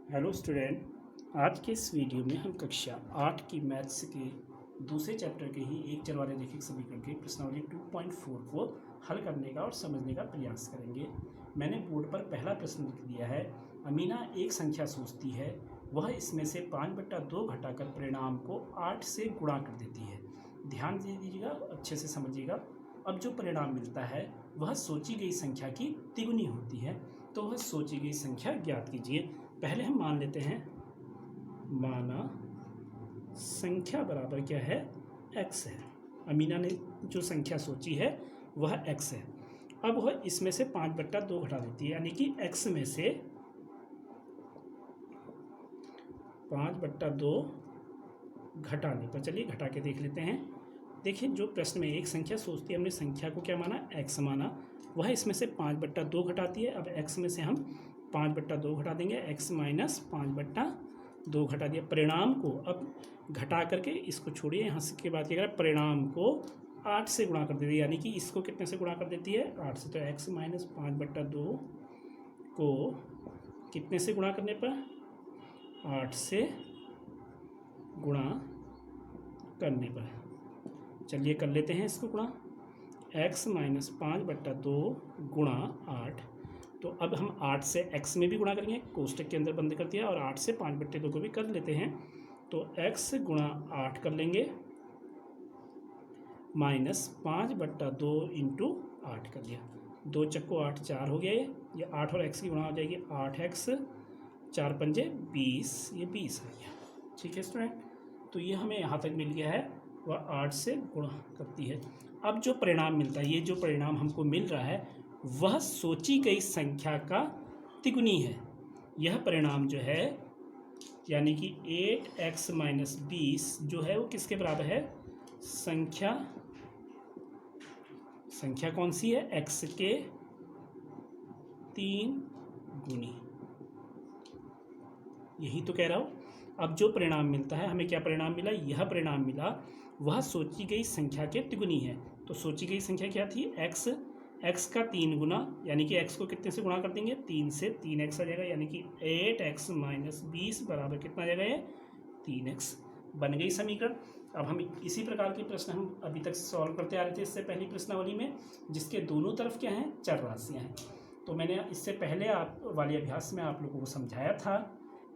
Hello student, आज के इस वीडियो में हम कक्षा 8 की मैथ्स के दूसरे चैप्टर के ही एक चर वाले रैखिक समीकरण के प्रश्नावली 2.4 को हल करने का और समझने का प्रयास करेंगे। मैंने बोर्ड पर पहला प्रश्न लिख दिया है। अमीना एक संख्या सोचती है, वह इसमें से 5/2 घटाकर परिणाम को 8 से गुणा कर देती है। ध्यान दे दीजिएगा, अच्छे से समझिएगा। अब जो परिणाम मिलता है वह सोची गई संख्या की तिगुनी होती है, तो वह सोची गई संख्या ज्ञात कीजिए। पहले हम मान लेते हैं, माना संख्या बराबर क्या है, x है। अमीना ने जो संख्या सोची है वह x है। अब वह इसमें से 5/2 घटा देती है, यानी कि x में से 5/2 घटाने पर, चलिए घटा के देख लेते हैं। देखिए, जो प्रश्न में एक संख्या सोचती है, हमने संख्या को क्या माना, x माना। वह इसमें से 5/2 घटाती है। अब x में से हम 5/2 घटा देंगे, x माइनस 5/2 घटा दिया। परिणाम को अब घटा करके इसको छोड़िए, यहाँ से के बाद क्या करें, परिणाम को 8 से गुणा कर देती है, यानी कि इसको कितने से गुणा कर देती है, 8 से। तो x माइनस 5/2 को कितने से गुणा करने पर, 8 से गुणा करने पर। चलिए कर लेते हैं इसको गुणा। x माइनस 5/2 गुणा 8। तो अब हम 8 से x में भी गुणा करेंगे, कोष्टक के अंदर बंद कर दिया, और 8 से 5/2 को भी कर लेते हैं। तो x गुणा 8 कर लेंगे, माइनस 5/2 इंटू 8 कर दिया। 2 चक्को 8, 4 हो गया। ये 8 और x की गुणा हो जाएगी, 8x 4 पंजे 20, ये 20 आ गया। ठीक है स्टूडेंट, तो ये हमें यहाँ तक मिल गया है, वह 8 से गुणा करती है। अब जो परिणाम मिलता है, ये जो परिणाम हमको मिल रहा है वह सोची गई संख्या का तिगुनी है। यह परिणाम जो है, यानी कि 8x माइनस 20 जो है वो किसके बराबर है, संख्या कौन सी है, x के 3 गुनी। यही तो कह रहा हूँ। अब जो परिणाम मिलता है, हमें क्या परिणाम मिला, यह परिणाम मिला, वह सोची गई संख्या के तिगुनी है। तो सोची गई संख्या क्या थी, x का 3 गुना, यानी कि x को कितने से गुणा कर देंगे, 3 से। 3x आ जाएगा, यानी कि 8x माइनस 20 बराबर कितना आ जाएगा, ये 3x। बन गई समीकरण। अब हम इसी प्रकार के प्रश्न हम अभी तक सॉल्व करते आ रहे थे इससे पहली प्रश्नावली में, जिसके दोनों तरफ क्या हैं, चर राशियाँ हैं। तो मैंने इससे पहले आप वाले अभ्यास में आप लोगों को समझाया था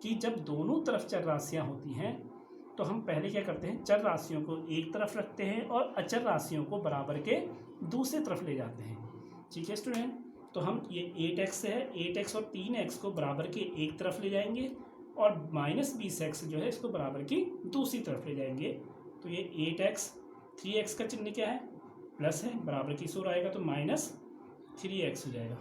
कि जब दोनों तरफ चर राशियाँ होती हैं तो हम पहले क्या करते हैं, चर राशियों को एक तरफ रखते हैं और अचर राशियों को बराबर के दूसरे तरफ ले जाते हैं। ठीक है स्टूडेंट, तो हम ये 8x है, 8x और 3x को बराबर के एक तरफ ले जाएंगे, और माइनस 20x जो है इसको बराबर की दूसरी तरफ ले जाएंगे। तो ये 8x, 3x का चिन्ह क्या है, प्लस है, बराबर की सोर आएगा तो माइनस 3x हो जाएगा।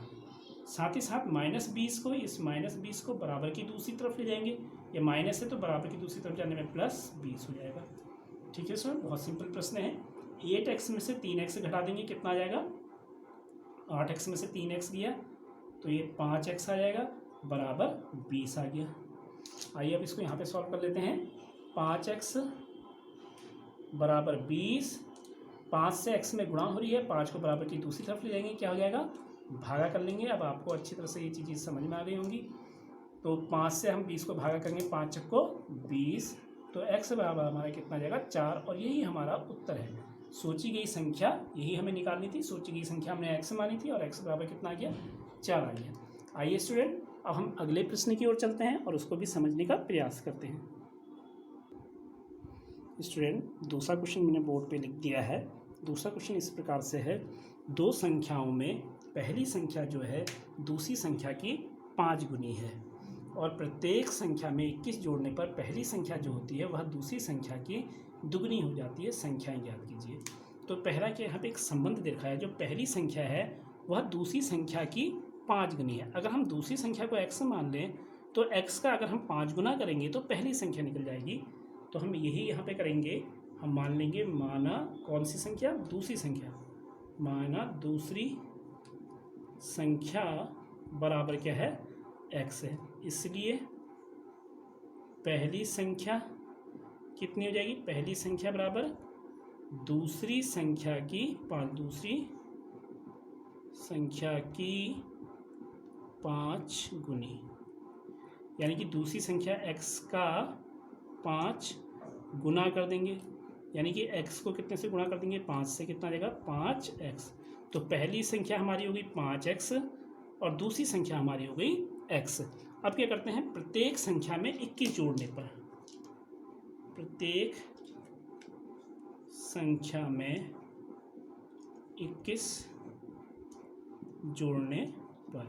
साथ ही साथ माइनस 20 को, इस माइनस 20 को बराबर की दूसरी तरफ ले जाएंगे, ये माइनस है तो बराबर की दूसरी तरफ जाने में प्लस 20 हो जाएगा। ठीक है सर, बहुत सिंपल प्रश्न है। 8x में से 3x घटा देंगे, कितना आ जाएगा, 8x में से 3x गया तो ये 5x आ जाएगा, बराबर 20 आ गया। आइए अब इसको यहाँ पे सॉल्व कर लेते हैं। 5x बराबर 20, 5 से x में गुणा हो रही है, 5 को बराबर की दूसरी तरफ ले जाएंगे, क्या हो जाएगा, भागा कर लेंगे। अब आपको अच्छी तरह से ये चीज़ समझ में आ गई होंगी। तो 5 से हम 20 को भागा करेंगे, 5 चक्को 20, तो x बराबर हमारा कितना आ जाएगा, 4। और यही हमारा उत्तर है। सोची गई संख्या यही हमें निकालनी थी। सोची गई संख्या हमने x मानी थी और x बराबर कितना आ गया, 4 आ गया। आइए स्टूडेंट, अब हम अगले प्रश्न की ओर चलते हैं और उसको भी समझने का प्रयास करते हैं। स्टूडेंट, दूसरा क्वेश्चन मैंने बोर्ड पे लिख दिया है। दूसरा क्वेश्चन इस प्रकार से है, दो संख्याओं में पहली संख्या जो है दूसरी संख्या की 5 गुनी है, और प्रत्येक संख्या में 21 जोड़ने पर पहली संख्या जो होती है वह दूसरी संख्या की दुगनी हो जाती है। संख्याएं ज्ञात कीजिए। तो पहला क्या, यहाँ पे एक संबंध देखा है, जो पहली संख्या है वह दूसरी संख्या की 5 गुनी है। अगर हम दूसरी संख्या को x मान लें तो x का अगर हम 5 गुना करेंगे तो पहली संख्या निकल जाएगी। तो हम यही यहाँ पे करेंगे, हम मान लेंगे, माना कौन सी संख्या, दूसरी संख्या, माना दूसरी संख्या बराबर क्या है, x है। इसलिए पहली संख्या कितनी हो जाएगी, पहली संख्या बराबर दूसरी संख्या की 5, दूसरी संख्या की 5 गुनी। यानी कि दूसरी संख्या x का 5 गुना कर देंगे, यानी कि x को कितने से गुणा कर देंगे, 5 से। कितना आ जाएगा, 5x। तो पहली संख्या हमारी हो गई 5x और दूसरी संख्या हमारी हो गई x। अब क्या करते हैं, प्रत्येक संख्या में 21 जोड़ने पर, प्रत्येक संख्या में 21 जोड़ने पर,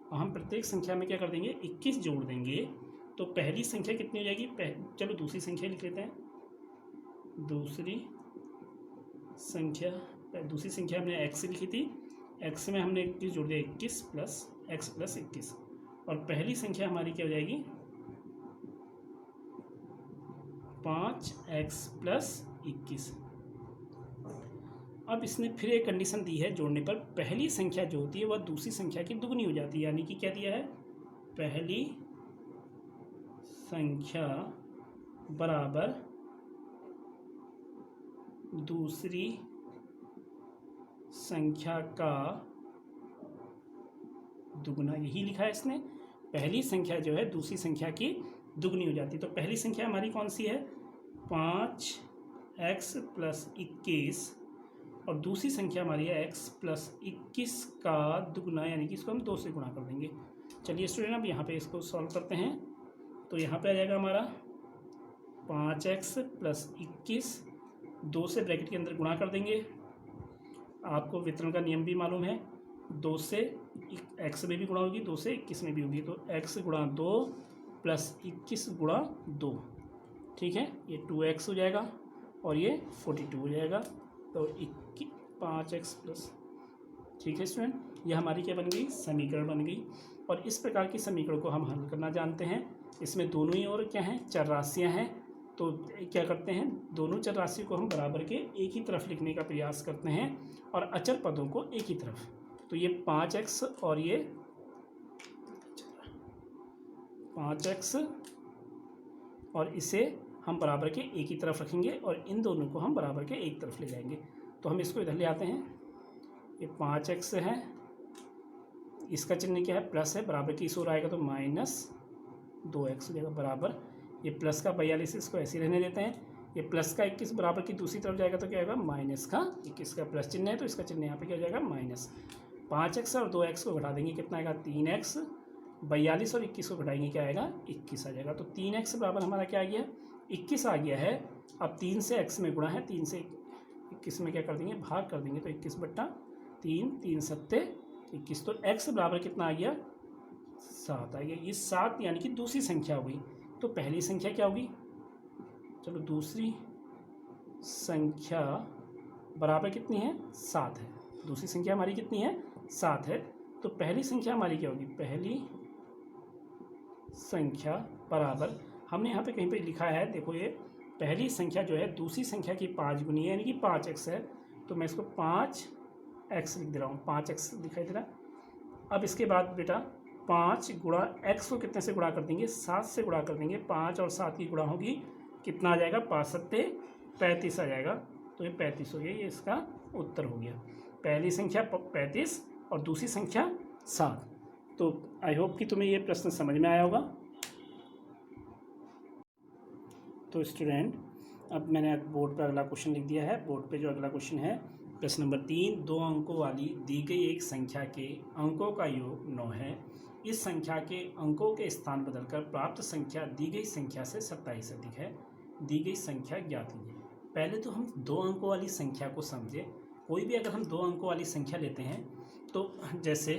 और हम प्रत्येक संख्या में क्या कर देंगे, 21 जोड़ देंगे। तो पहली संख्या कितनी हो जाएगी, चलो दूसरी संख्या लिख लेते हैं। दूसरी संख्या हमने x लिखी थी, x में हमने 21 जोड़ दिया, 21 प्लस x प्लस 21। और पहली संख्या हमारी क्या हो जाएगी, 5x प्लस 21। अब इसने फिर एक कंडीशन दी है जोड़ने पर, पहली संख्या जो होती है वह दूसरी संख्या की दुगनी हो जाती है। यानी कि क्या दिया है, पहली संख्या बराबर दूसरी संख्या का दुगना, यही लिखा है इसने। पहली संख्या जो है दूसरी संख्या की दुगनी हो जाती है। तो पहली संख्या हमारी कौन सी है, 5x प्लस 21, और दूसरी संख्या हमारी है x प्लस 21 का दुगना, यानी कि इसको हम 2 से गुणा कर देंगे। चलिए स्टूडेंट, अब यहाँ पे इसको सॉल्व करते हैं। तो यहाँ पे आ जाएगा हमारा 5x प्लस 21, 2 से ब्रैकेट के अंदर गुणा कर देंगे। आपको वितरण का नियम भी मालूम है, 2 से x में भी गुणा होगी, 2 से 21 में भी होगी। तो x गुणा 2 प्लस 21 गुणा 2, ठीक है, ये 2x हो जाएगा और ये 42 हो जाएगा। तो 5x प्लस, ठीक है स्टूडेंट, ये हमारी क्या बन गई, समीकरण बन गई। और इस प्रकार की समीकरण को हम हल करना जानते हैं। इसमें दोनों ही और क्या हैं, चर राशियाँ हैं। तो क्या करते हैं, दोनों चर राशि को हम बराबर के एक ही तरफ लिखने का प्रयास करते हैं और अचर पदों को एक ही तरफ। तो ये 5x और ये 5x, और इसे हम बराबर के एक ही तरफ रखेंगे और इन दोनों को हम बराबर के एक तरफ ले जाएंगे। तो हम इसको इधर ले आते हैं, ये 5x है, इसका चिन्ह क्या है, प्लस है, बराबर की इस ओर आएगा तो -2x हो जाएगा, बराबर ये प्लस का 42, इसको ऐसे रहने देते हैं। ये प्लस का 21 बराबर की दूसरी तरफ जाएगा तो क्या आएगा, माइनस का 21 का प्लस चिन्ह है तो इसका चिन्ह यहाँ पे क्या हो जाएगा, माइनस। 5x और 2x को घटा देंगे, कितना आएगा, 3x। 42 और 21 को घटाएंगे, क्या आएगा, 21 आ जाएगा। तो 3x बराबर हमारा क्या आ गया, 21 आ गया है। अब 3 से x में गुणा है, 3 से 21 में क्या कर देंगे, भाग कर देंगे। तो 21/3, 3 सत्ते 21। तो x बराबर कितना आ गया, 7 आ गया। ये 7 यानी कि दूसरी संख्या हो गई। तो पहली संख्या क्या होगी, चलो दूसरी संख्या बराबर कितनी है, 7 है। दूसरी संख्या हमारी कितनी है, 7 है। तो पहली संख्या हमारी क्या होगी, पहली संख्या बराबर, हमने यहाँ पे कहीं पे लिखा है, देखो ये पहली संख्या जो है दूसरी संख्या की 5 गुनी है, यानी कि 5x है। तो मैं इसको 5x लिख दे रहा हूँ, 5x दिखाई दे रहा है। अब इसके बाद बेटा 5 गुणा x को कितने से गुणा कर देंगे, 7 से गुणा कर देंगे। 5 और 7 की गुणा होगी, कितना आ जाएगा, 5 सत्ते 35 आ जाएगा। तो ये 35 हो गया, ये इसका उत्तर हो गया। पहली संख्या 35 और दूसरी संख्या 7। तो आई होप कि तुम्हें ये प्रश्न समझ में आया होगा। तो स्टूडेंट, अब मैंने बोर्ड पर अगला क्वेश्चन लिख दिया है। बोर्ड पे जो अगला क्वेश्चन है, प्रश्न नंबर 3, 2 अंकों वाली दी गई एक संख्या के अंकों का योग 9 है। इस संख्या के अंकों के स्थान बदलकर प्राप्त संख्या दी गई संख्या से 27 अधिक है। दी गई संख्या ज्ञात कीजिए। पहले तो हम 2 अंकों वाली संख्या को समझे। कोई भी अगर हम 2 अंकों वाली संख्या लेते हैं तो जैसे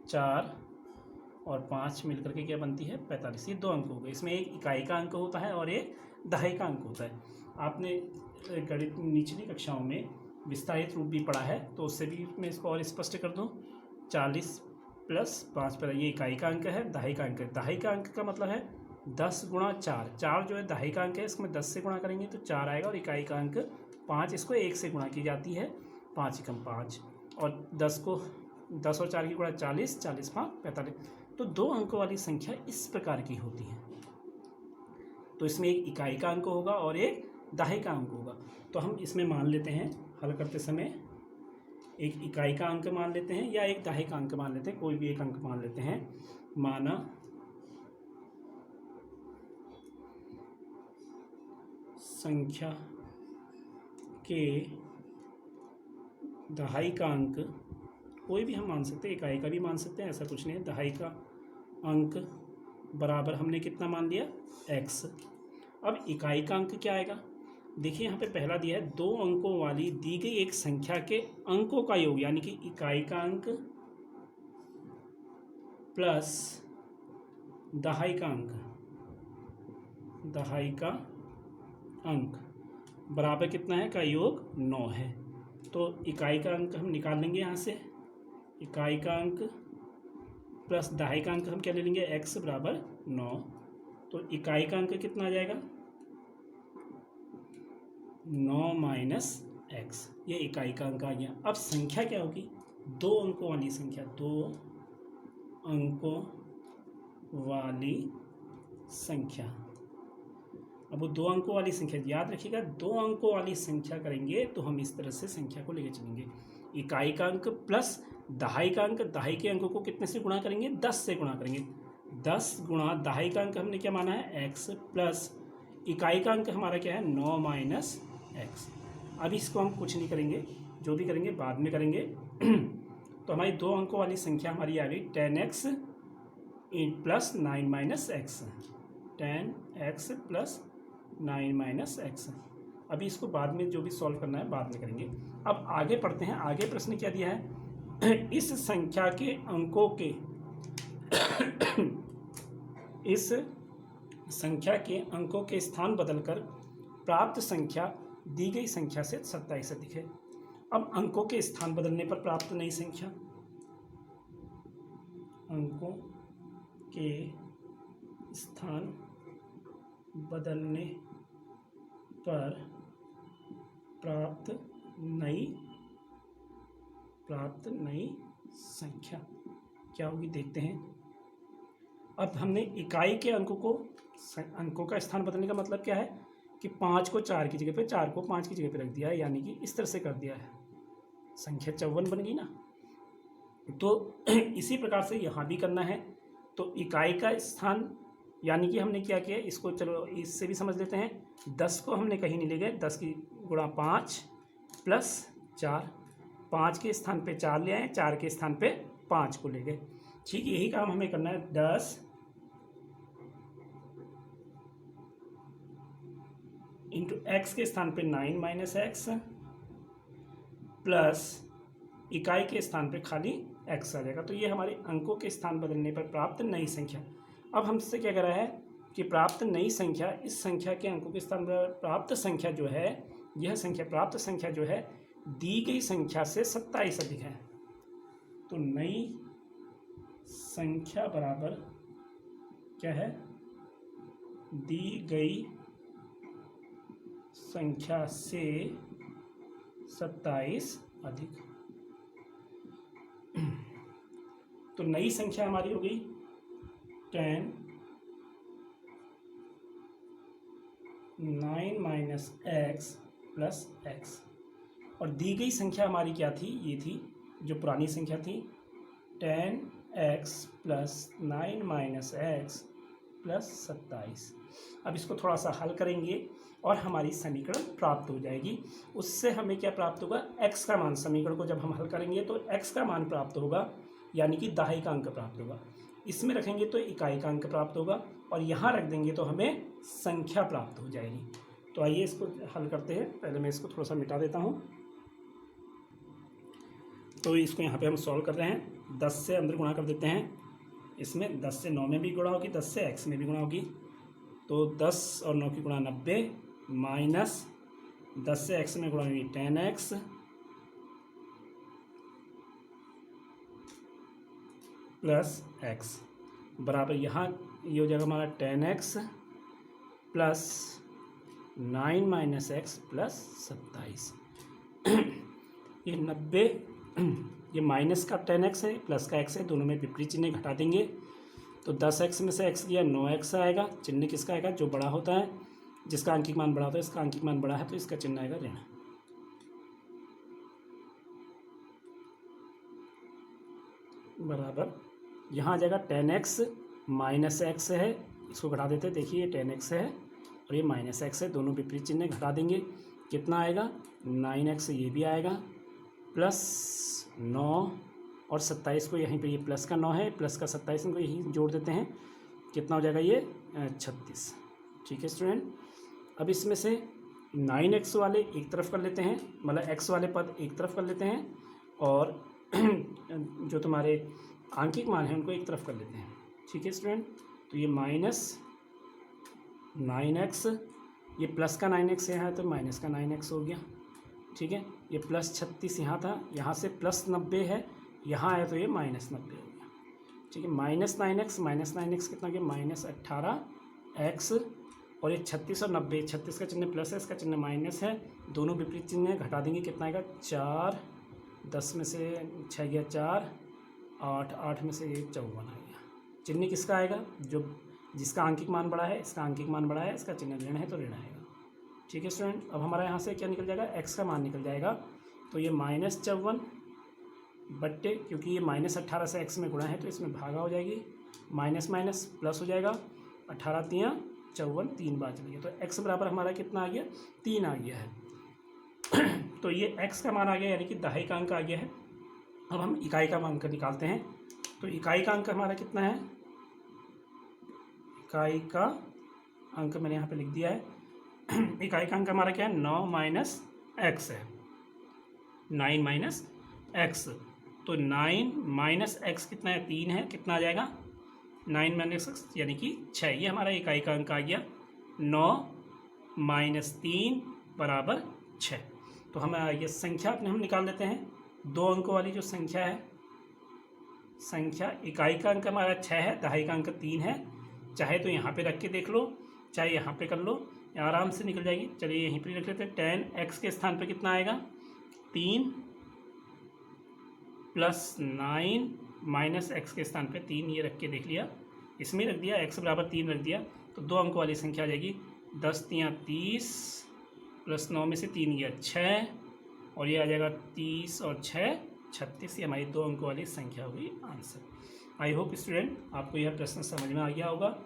4 और 5 मिलकर के क्या बनती है, 45। ये 2 अंक हो गए। इसमें एक इकाई का अंक होता है और एक दहाई का अंक होता है। आपने गणित निचली कक्षाओं में विस्तारित रूप भी पढ़ा है, तो उससे भी मैं इसको और स्पष्ट कर दूं। 40 + 5 पर ये इकाई का अंक है, दहाई का अंक है। दहाई का अंक का मतलब है 10 × 4। 4 जो है दहाई का अंक है, इसको मैं 10 से गुणा करेंगे तो 4 आएगा। और इकाई का अंक 5, इसको 1 से गुणा की जाती है, 5 × 5। और 10 और 4 की गुणा 40, 40 × 5 45। तो 2 अंकों वाली संख्या इस प्रकार की होती है। तो इसमें एक इकाई का अंक होगा और एक दहाई का अंक होगा। तो हम इसमें मान लेते हैं हल करते समय एक इकाई का अंक मान लेते हैं या एक दहाई का अंक मान लेते हैं, कोई भी एक अंक मान लेते हैं। माना संख्या के दहाई का अंक, कोई भी हम मान सकते हैं, इकाई का भी मान सकते हैं, ऐसा कुछ नहीं है। दहाई का अंक बराबर हमने कितना मान लिया, x। अब इकाई का अंक क्या आएगा, देखिए यहाँ पे पहला दिया है 2 अंकों वाली दी गई एक संख्या के अंकों का योग, यानी कि इकाई का अंक प्लस दहाई का अंक, दहाई का अंक बराबर कितना है, का योग 9 है। तो इकाई का अंक हम निकाल लेंगे यहाँ से, इकाई का अंक प्लस दहाई का अंक हम क्या ले लेंगे, x बराबर 9। तो इकाई का अंक कितना आ जाएगा, 9 माइनस x, ये इकाई का अंक आ गया। अब संख्या क्या होगी, 2 अंकों वाली संख्या, 2 अंकों वाली संख्या। अब वो 2 अंकों वाली संख्या, याद रखिएगा 2 अंकों वाली संख्या करेंगे तो हम इस तरह से संख्या को लेके चलेंगे। इकाई का अंक प्लस दहाई का अंक, दहाई के अंकों को कितने से गुणा करेंगे, 10 से गुणा करेंगे। 10 गुणा दहाई का अंक हमने क्या माना है, x, प्लस इकाई का अंक हमारा क्या है, 9 माइनस x। अभी इसको हम कुछ नहीं करेंगे, जो भी करेंगे बाद में करेंगे। तो हमारी 2 अंकों वाली संख्या हमारी आ गई 10x plus 9 minus x, 10x plus 9 minus x। अभी इसको बाद में जो भी सॉल्व करना है बाद में करेंगे। अब आगे पढ़ते हैं, आगे प्रश्न क्या दिया है, इस संख्या के अंकों के इस संख्या के अंकों के स्थान बदलकर प्राप्त संख्या दी गई संख्या से 27 अधिक है। अब अंकों के स्थान बदलने पर प्राप्त नई संख्या, अंकों के स्थान बदलने पर प्राप्त नई संख्या क्या होगी, देखते हैं। अब हमने इकाई के अंकों का स्थान बदलने का मतलब क्या है कि 5 को 4 की जगह पे, 4 को 5 की जगह पे रख दिया है, यानी कि इस तरह से कर दिया है, संख्या 54 बन गई ना। तो इसी प्रकार से यहाँ भी करना है। तो इकाई का स्थान, यानी कि हमने क्या किया, इसको चलो इससे भी समझ लेते हैं। 10 को हमने कहीं नहीं ले गए, 10 की गुणा 5 प्लस 4, 5 के स्थान पे 4 ले आए, 4 के स्थान पे 5 को ले गए। ठीक, यही काम हमें करना है। 10 इंटू एक्स के स्थान पे 9 माइनस एक्स प्लस इकाई के स्थान पे खाली x आ जाएगा। तो ये हमारे अंकों के स्थान बदलने पर प्राप्त नई संख्या। अब हमसे क्या कह रहा है कि प्राप्त नई संख्या, इस संख्या के अंकों के स्थान पर प्राप्त संख्या जो है, यह संख्या प्राप्त संख्या जो है दी गई संख्या से 27 अधिक है। तो नई संख्या बराबर क्या है, दी गई संख्या से 27 अधिक। तो नई संख्या हमारी हो गई 10 9 माइनस एक्स प्लस एक्स, और दी गई संख्या हमारी क्या थी, ये थी जो पुरानी संख्या थी 10x plus 9 minus x plus 27। अब इसको थोड़ा सा हल करेंगे और हमारी समीकरण प्राप्त हो जाएगी। उससे हमें क्या प्राप्त होगा, x का मान, समीकरण को जब हम हल करेंगे तो x का मान प्राप्त होगा, यानी कि दहाई का अंक प्राप्त होगा। इसमें रखेंगे तो इकाई का अंक प्राप्त होगा, और यहाँ रख देंगे तो हमें संख्या प्राप्त हो जाएगी। तो आइए इसको हल करते हैं। पहले मैं इसको थोड़ा सा मिटा देता हूँ। तो इसको यहाँ पे हम सॉल्व कर रहे हैं। 10 से अंदर गुणा कर देते हैं, इसमें 10 से 9 में भी गुणा होगी, 10 से x में भी गुणा होगी। तो 10 और 9 की गुणा 90 माइनस 10 से x में गुणा होगी 10x प्लस x बराबर, यहाँ ये हो जाएगा हमारा 10x plus 9 minus x plus 27। ये 90, ये माइनस का 10x है, प्लस का x है, दोनों में विपरीत चिन्ह घटा देंगे। तो 10x में से x गया, 9x आएगा। चिन्ह किसका आएगा, जो बड़ा होता है, जिसका अंकिक मान बड़ा होता है, इसका अंकिक मान बड़ा है तो इसका चिन्ह आएगा ऋण। बराबर यहाँ आ जाएगा 10x माइनस एक्स है, इसको घटा देते हैं। देखिए ये 10x है और ये माइनस एक्स है, दोनों विपरीत चिन्ह घटा देंगे, कितना आएगा 9x, ये भी आएगा प्लस 9 और 27 को यहीं पे, ये प्लस का 9 है, प्लस का 27 इनको यहीं जोड़ देते हैं, कितना हो जाएगा ये 36। ठीक है स्टूडेंट, अब इसमें से 9x वाले एक तरफ कर लेते हैं, मतलब x वाले पद एक तरफ कर लेते हैं और जो तुम्हारे आंकिक मान हैं उनको एक तरफ कर लेते हैं। ठीक है स्टूडेंट, तो ये माइनस 9x, ये प्लस का 9x यहाँ है तो माइनस का 9x हो गया। ठीक है, ये प्लस 36 यहाँ था, यहाँ से प्लस 90 है, यहाँ आया तो ये माइनस 90 हो गया। ठीक है, माइनस 9x कितना गया माइनस 18x, और ये 36 और 90, 36 का चिन्ह प्लस है, इसका चिन्ह माइनस है, दोनों विपरीत चिन्ह है, घटा देंगे कितना आएगा 4, 10 में से 6 गया 4, 8, 8 में से 1 54 आ गया। चिन्ह किसका आएगा, जो जिसका आंकिक मान बड़ा है, इसका आंकिक मान बड़ा है, इसका चिन्ह ऋण है तो ऋण आएगा। ठीक है स्टूडेंट, अब हमारा यहाँ से क्या निकल जाएगा, x का मान निकल जाएगा, तो ये माइनस 54 बट्टे, क्योंकि ये माइनस 18 से x में गुणा है तो इसमें भागा हो जाएगी, माइनस माइनस प्लस हो जाएगा, 18 3 54, 3 बार चलेगा, तो x बराबर हमारा कितना आ गया 3 आ गया है। तो ये x का मान आ गया, यानी कि दहाई का अंक आ गया है। अब हम इकाई का मान निकालते हैं, तो इकाई का अंक हमारा कितना है, इकाई का अंक मैंने यहाँ पे लिख दिया है। इकाई का अंक हमारा क्या है 9 माइनस एक्स है, 9 माइनस एक्स, तो 9 माइनस एक्स कितना है 3 है, कितना आ जाएगा 9 माइनस एक्स यानी कि 6, ये हमारा इकाई का अंक आ गया। 9 माइनस 3 बराबर 6। तो हम ये संख्या अपने हम निकाल लेते हैं, 2 अंकों वाली जो संख्या है, संख्या इकाई का अंक हमारा 6 है, दहाई का अंक 3 है, चाहे तो यहाँ पे रख के देख लो, चाहे यहाँ पे कर लो, आराम से निकल जाएगी। चलिए यहीं पर रख लेते हैं, 10x के स्थान पे कितना आएगा 3 प्लस 9 माइनस एक्स के स्थान पे 3, ये रख के देख लिया, इसमें रख दिया, x बराबर 3 रख दिया, तो 2 अंकों वाली संख्या आ जाएगी 10 3 30 प्लस 9 में से 3 गया 6, और ये आ जाएगा 30 और 6 36, ये हमारी 2 अंकों वाली संख्या हुई आंसर। आई होप स्टूडेंट आपको यह प्रश्न समझ में आ गया होगा।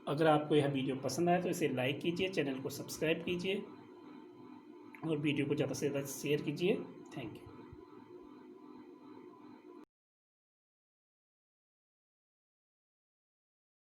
अगर आपको यह वीडियो पसंद आए तो इसे लाइक कीजिए, चैनल को सब्सक्राइब कीजिए और वीडियो को ज़्यादा से ज़्यादा शेयर कीजिए। Thank you.